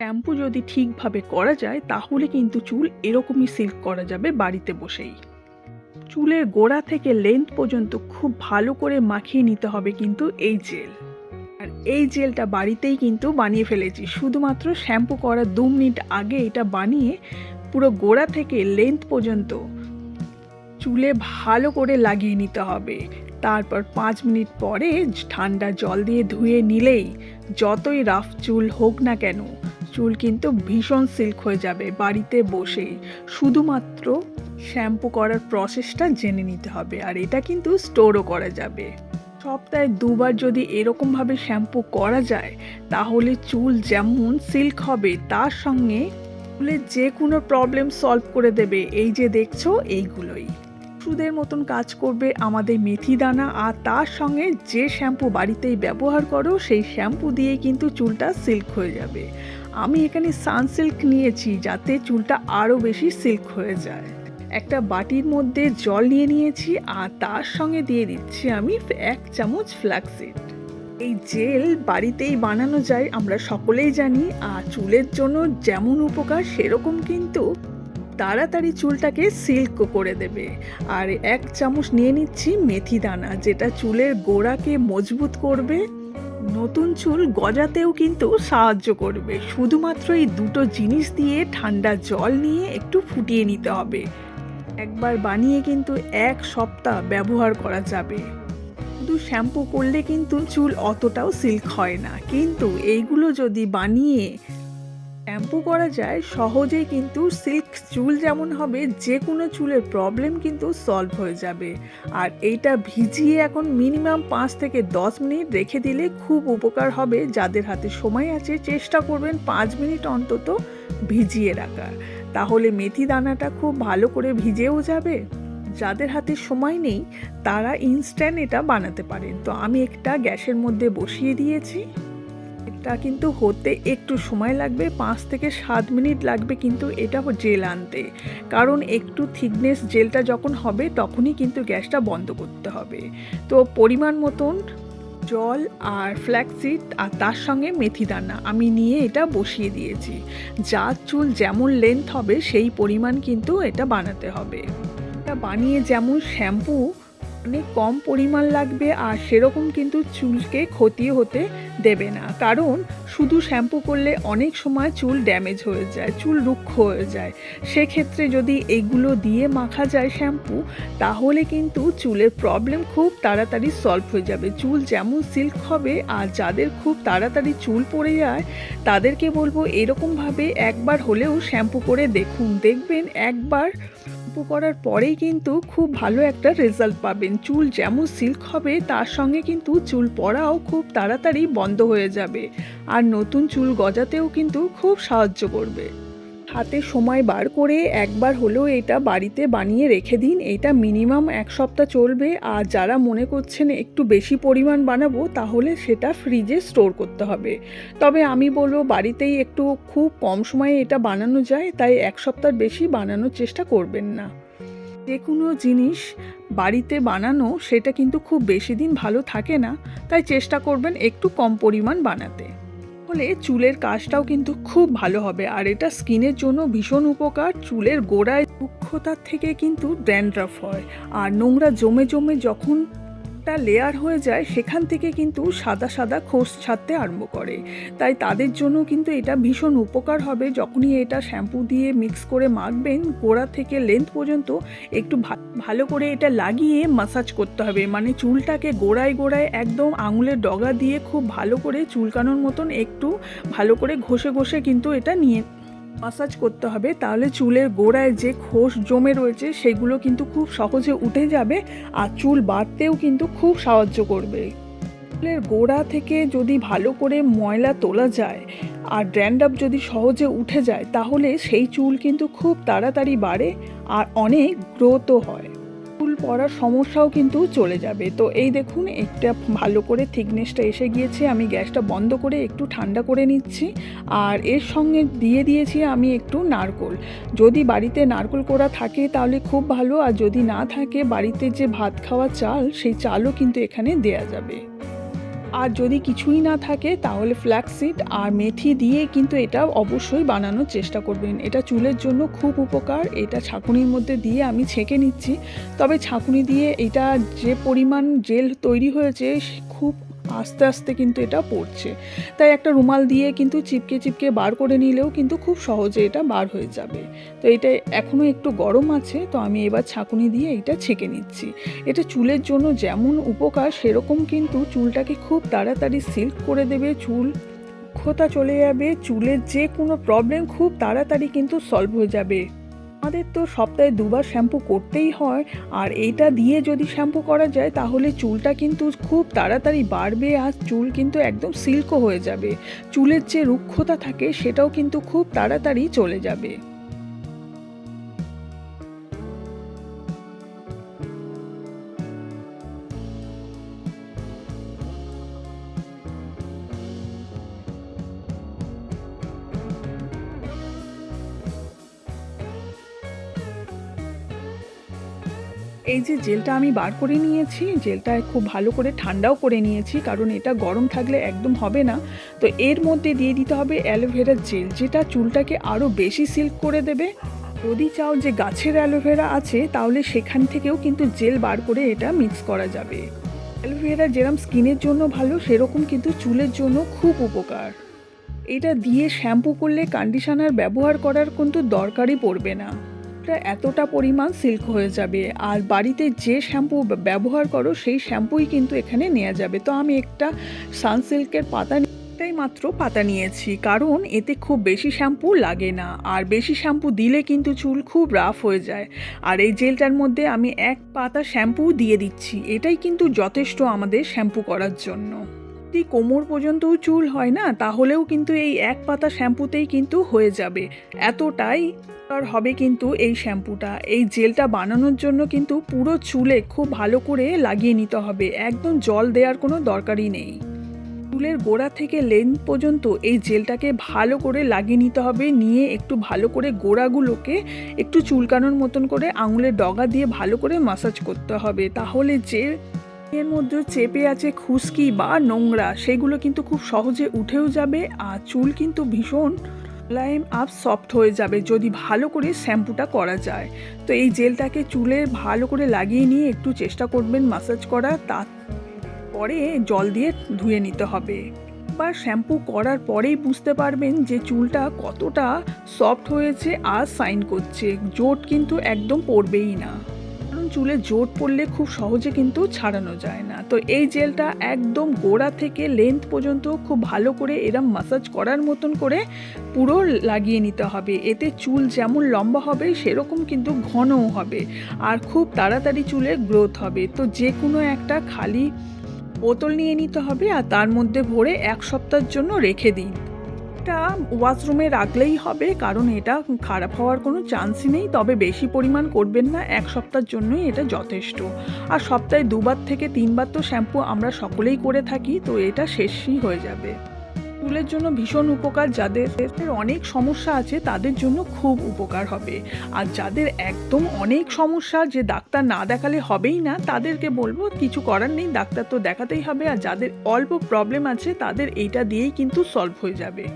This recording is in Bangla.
শ্যাম্পু যদি ঠিকভাবে করা যায় তাহলে কিন্তু চুল এরকমই সিল্ক করা যাবে বাড়িতে বসেই। চুলের গোড়া থেকে লেন্থ পর্যন্ত খুব ভালো করে মাখিয়ে নিতে হবে কিন্তু এই জেল। আর এই জেলটা বাড়িতেই কিন্তু বানিয়ে ফেলেছি, শুধুমাত্র শ্যাম্পু করার 2 মিনিট আগে এটা বানিয়ে পুরো গোড়া থেকে লেন্থ পর্যন্ত চুলে ভালো করে লাগিয়ে নিতে হবে। তারপর 5 মিনিট পরে ঠান্ডা জল দিয়ে ধুয়ে নিলেই যতই রাফ চুল হোক না কেন চুল কিন্তু ভীষণ সিল্ক হয়ে যাবে বাড়িতে বসেই। শুধুমাত্র শ্যাম্পু করার প্রসেসটা জেনে নিতে হবে, আর এটা কিন্তু স্টোরও করা যাবে। সপ্তাহে 2 বার যদি এরকমভাবে শ্যাম্পু করা যায় তাহলে চুল যেমন সিল্ক হবে তার সঙ্গে চুলের যে কোনো প্রবলেম সলভ করে দেবে। এই যে দেখছো এইগুলোই ওষুধের মতন কাজ করবে আমাদের মেথি দানা, আর তার সঙ্গে যে শ্যাম্পু বাড়িতেই ব্যবহার করো সেই শ্যাম্পু দিয়ে কিন্তু চুলটা সিল্ক হয়ে যাবে। আমি এখানে সানসিল্ক নিয়েছি যাতে চুলটা আরও বেশি সিল্ক হয়ে যায়। একটা বাটির মধ্যে জল নিয়ে নিয়েছি আর তার সঙ্গে দিয়ে দিচ্ছি আমি 1 চামচ ফ্ল্যাক্সিড। এই জেল বাড়িতেই বানানো যায় আমরা সকলেই জানি, আর চুলের জন্য যেমন উপকার সেরকম কিন্তু তাড়াতাড়ি চুলটাকে সিল্ক করে দেবে। আর 1 চামচ নিয়ে নিচ্ছি মেথি দানা, যেটা চুলের গোড়াকে মজবুত করবে, নতুন চুল গজাতেও কিন্তু সাহায্য করবে। শুধুমাত্র এই দুটো জিনিস দিয়ে ঠান্ডা জল নিয়ে একটু ফুটিয়ে নিতে হবে। একবার বানিয়ে কিন্তু 1 সপ্তাহ ব্যবহার করা যাবে। শুধু শ্যাম্পু করলে কিন্তু চুল অতটাও সিল্ক হয় না, কিন্তু এইগুলো যদি বানিয়ে শ্যাম্পু করা যায় সহজেই কিন্তু সিল্ক চুল যেমন হবে, যে কোনো চুলের প্রবলেম কিন্তু সলভ হয়ে যাবে। আর এইটা ভিজিয়ে এখন মিনিমাম 5 থেকে 10 মিনিট রেখে দিলে খুব উপকার হবে। যাদের হাতে সময় আছে চেষ্টা করবেন 5 মিনিট অন্তত ভিজিয়ে রাখার, তাহলে মেথি দানাটা খুব ভালো করে ভিজেও যাবে। যাদের হাতে সময় নেই তারা ইনস্ট্যান্ট এটা বানাতে পারেন। তো আমি একটা গ্যাসের মধ্যে বসিয়ে দিয়েছি, এটা কিন্তু হতে একটু সময় লাগবে, 5 থেকে 7 মিনিট লাগবে কিন্তু এটা জেল আনতে। কারণ একটু থিকনেস জেলটা যখন হবে তখনই কিন্তু গ্যাসটা বন্ধ করতে হবে। তো পরিমাণ মতন জল আর ফ্ল্যাক্সিড আর তার সঙ্গে মেথি দানা আমি নিয়ে এটা বসিয়ে দিয়েছি। যার চুল যেমন লেন্থ হবে সেই পরিমাণ কিন্তু এটা বানাতে হবে। এটা বানিয়ে যেমন শ্যাম্পু অনেক কম পরিমাণ লাগবে, আর সেরকম কিন্তু চুলকে ক্ষতি হতে দেবে না। কারণ শুধু শ্যাম্পু করলে অনেক সময় চুল ড্যামেজ হয়ে যায়, চুল রুক্ষ হয়ে যায়। সেক্ষেত্রে যদি এগুলো দিয়ে মাখা যায় শ্যাম্পু, তাহলে কিন্তু চুলের প্রবলেম খুব তাড়াতাড়ি সলভ হয়ে যাবে, চুল যেমন সিল্ক হবে। আর যাদের খুব তাড়াতাড়ি চুল পড়ে যায় তাদেরকে বলবো এরকমভাবে একবার হলেও শ্যাম্পু করে দেখুন, দেখবেন একবার শ্যাম্পু করার পরেই কিন্তু খুব ভালো একটা রেজাল্ট পাবেন। চুল যেমন সিল্ক হবে তার সঙ্গে কিন্তু চুল পড়াও খুব তাড়াতাড়ি বন্ধ হয়ে যাবে, আর নতুন চুল গজাতেও কিন্তু খুব সাহায্য করবে। হাতে সময় বার করে একবার হলেও এটা বাড়িতে বানিয়ে রেখে দিন, এটা মিনিমাম 1 সপ্তাহ চলবে। আর যারা মনে করছেন একটু বেশি পরিমাণ বানাবো তাহলে সেটা ফ্রিজে স্টোর করতে হবে। তবে আমি বলবো বাড়িতেই একটু খুব কম সময়ে এটা বানানো যায়, তাই 1 সপ্তাহ বেশি বানানোর চেষ্টা করবেন না। যে কোনো জিনিস বাড়িতে বানানো সেটা কিন্তু খুব বেশি দিন ভালো থাকে না, তাই চেষ্টা করবেন একটু কম পরিমাণ বানাতে, ফলে চুলের কাজটাও কিন্তু খুব ভালো হবে। আর এটা স্কিনের জন্য ভীষণ উপকার। চুলের গোড়ায় রুক্ষতার থেকে কিন্তু ড্যান্ড্রাফ হয়, আর নোংরা জমে জমে যখন একটা লেয়ার হয়ে যায় সেখান থেকে কিন্তু সাদা সাদা খোস ছাড়তে আরম্ভ করে। তাই তাদের জন্য কিন্তু এটা ভীষণ উপকার হবে। যখনই এটা শ্যাম্পু দিয়ে মিক্স করে মাখবেন গোড়া থেকে লেন্থ পর্যন্ত একটু ভালো করে এটা লাগিয়ে মাসাজ করতে হবে, মানে চুলটাকে গোড়ায় গোড়ায় একদম আঙুলের ডগা দিয়ে খুব ভালো করে চুলকানোর মতন একটু ভালো করে ঘষে ঘষে কিন্তু এটা নিয়ে মাসাজ করতে হবে। তাহলে চুলের গোড়ায় যে খোস জমে রয়েছে সেগুলো কিন্তু খুব সহজে উঠে যাবে, আর চুল বাড়তেও কিন্তু খুব সাহায্য করবে। চুলের গোড়া থেকে যদি ভালো করে ময়লা তোলা যায় আর ড্যান্ড্রাফ যদি সহজে উঠে যায় তাহলে সেই চুল কিন্তু খুব তাড়াতাড়ি বাড়ে আর অনেক গ্রোথও হয়, চুল পড়ার সমস্যাও কিন্তু চলে যাবে। তো এই দেখুন একটা ভালো করে থিকনেসটা এসে গিয়েছে, আমি গ্যাসটা বন্ধ করে একটু ঠান্ডা করে নিচ্ছি। আর এর সঙ্গে দিয়ে দিয়েছি আমি একটু নারকোল। যদি বাড়িতে নারকোল কোড়া থাকে তাহলে খুব ভালো, আর যদি না থাকে বাড়িতে যে ভাত খাওয়া চাল সেই চালও কিন্তু এখানে দেয়া যাবে। আর যদি কিছুই না থাকে তাহলে ফ্ল্যাক্সিড আর মেথি দিয়ে কিন্তু এটা অবশ্যই বানানোর চেষ্টা করবেন। এটা চুলের জন্য খুব উপকার। এটা ছাঁকুনির মধ্যে দিয়ে আমি ছেঁকে নিচ্ছি। তবে ছাঁকুনি দিয়ে এটা যে পরিমাণ জেল তৈরি হয়েছে খুব আস্তে আস্তে কিন্তু এটা পড়ছে, তাই একটা রুমাল দিয়ে কিন্তু চিপকে চিপকে বার করে নিলেও কিন্তু খুব সহজে এটা বার হয়ে যাবে। তো এটা এখনও একটু গরম আছে, তো আমি এবার ছাঁকুনি দিয়ে এটা ছেঁকে নিচ্ছি। এটা চুলের জন্য যেমন উপকার সেরকম কিন্তু চুলটাকে খুব তাড়াতাড়ি সিল্ক করে দেবে, চুল রুক্ষতা চলে যাবে, চুলের যে কোনো প্রবলেম খুব তাড়াতাড়ি কিন্তু সলভ হয়ে যাবে। আমাদের তো সপ্তাহে 2 বার শ্যাম্পু করতেই হয়, আর এইটা দিয়ে যদি শ্যাম্পু করা যায় তাহলে চুলটা কিন্তু খুব তাড়াতাড়ি বাড়বে আর চুল কিন্তু একদম সিল্কও হয়ে যাবে। চুলের যে রুক্ষতা থাকে সেটাও কিন্তু খুব তাড়াতাড়ি চলে যাবে। এই যে জেলটা আমি বার করে নিয়েছি, জেলটা খুব ভালো করে ঠান্ডাও করে নিয়েছি, কারণ এটা গরম থাকলে একদম হবে না। তো এর মধ্যে দিয়ে দিতে হবে অ্যালোভেরার জেল, যেটা চুলটাকে আরও বেশি সিল্ক করে দেবে। যদি চাও যে গাছের অ্যালোভেরা আছে তাহলে সেখান থেকেও কিন্তু জেল বার করে এটা মিক্স করা যাবে। অ্যালোভেরা যেরকম স্কিনের জন্য ভালো সেরকম কিন্তু চুলের জন্য খুব উপকার। এটা দিয়ে শ্যাম্পু করলে কন্ডিশনার ব্যবহার করার কিন্তু দরকারই পড়বে না। এটা এতটা পরিমাণ সিল্ক হয়ে যাবে, আর বাড়িতে যে শ্যাম্পু ব্যবহার করো সেই শ্যাম্পুই কিন্তু এখানে নেওয়া যাবে। তো আমি একটা সানসিল্কের এটাই মাত্র পাতা নিয়েছি, কারণ এতে খুব বেশি শ্যাম্পু লাগে না, আর বেশি শ্যাম্পু দিলে কিন্তু চুল খুব রাফ হয়ে যায়। আর এই জেলটার মধ্যে আমি 1 পাতা শ্যাম্পু দিয়ে দিচ্ছি, এটাই কিন্তু যথেষ্ট আমাদের শ্যাম্পু করার জন্য। যদি কোমর পর্যন্তও চুল হয় না তাহলেও কিন্তু এই 1 পাতা শ্যাম্পুতেই কিন্তু হয়ে যাবে। এতটাই আর হবে কিন্তু এই শ্যাম্পুটা। এই জেলটা বানানোর জন্য কিন্তু পুরো চুলে খুব ভালো করে লাগিয়ে নিতে হবে, একদম জল দেওয়ার কোনো দরকারই নেই। চুলের গোড়া থেকে লেন্থ পর্যন্ত এই জেলটাকে ভালো করে লাগিয়ে নিতে হবে, নিয়ে একটু ভালো করে গোড়াগুলোকে একটু চুলকানোর মতন করে আঙুলের ডগা দিয়ে ভালো করে মাসাজ করতে হবে। তাহলে যে এর মধ্যে চেপে আছে খুশকি বা নোংরা সেগুলো কিন্তু খুব সহজে উঠেও যাবে, আর চুল কিন্তু ভীষণ মোলায়েম আর সফট হয়ে যাবে যদি ভালো করে শ্যাম্পুটা করা যায়। তো এই জেলটাকে চুলে ভালো করে লাগিয়ে নিয়ে একটু চেষ্টা করবেন মাসাজ করা, তারপরে জল দিয়ে ধুয়ে নিতে হবে। বা শ্যাম্পু করার পরেই বুঝতে পারবেন যে চুলটা কতটা সফট হয়েছে আর শাইন করছে, জোট কিন্তু একদম পড়বেই না, কারণ চুলে জোট পড়লে খুব সহজে কিন্তু ছাড়ানো যায় না। তো এই জেলটা একদম গোড়া থেকে লেন্থ পর্যন্ত খুব ভালো করে এরম মাসাজ করার মতন করে পুরো লাগিয়ে নিতে হবে। এতে চুল যেমন লম্বা হবে সেরকম কিন্তু ঘনও হবে, আর খুব তাড়াতাড়ি চুলের গ্রোথ হবে। তো যে কোনো একটা খালি বোতল নিয়ে নিতে হবে, আর তার মধ্যে ভরে 1 সপ্তাহের জন্য রেখে দিন। এটা ওয়াশরুমে রাখলেই হবে, কারণ এটা খারাপ হওয়ার কোনো চান্সই নেই। তবে বেশি পরিমাণ করবেন না, 1 সপ্তাহের জন্যই এটা যথেষ্ট। আর সপ্তাহে 2 বার থেকে 3 বার তো শ্যাম্পু আমরা সকলেই করে থাকি, তো এটা শেষই হয়ে যাবে। চুলের জন্য ভীষণ উপকার, যাদের অনেক সমস্যা আছে তাদের জন্য খুব উপকার হবে। আর যাদের একদম অনেক সমস্যা যে ডাক্তার না দেখালে হবেই না, তাদেরকে বলবো কিছু করার নেই, ডাক্তার তো দেখাতেই হবে। আর যাদের অল্প প্রবলেম আছে তাদের এইটা দিয়েই কিন্তু সলভ হয়ে যাবে।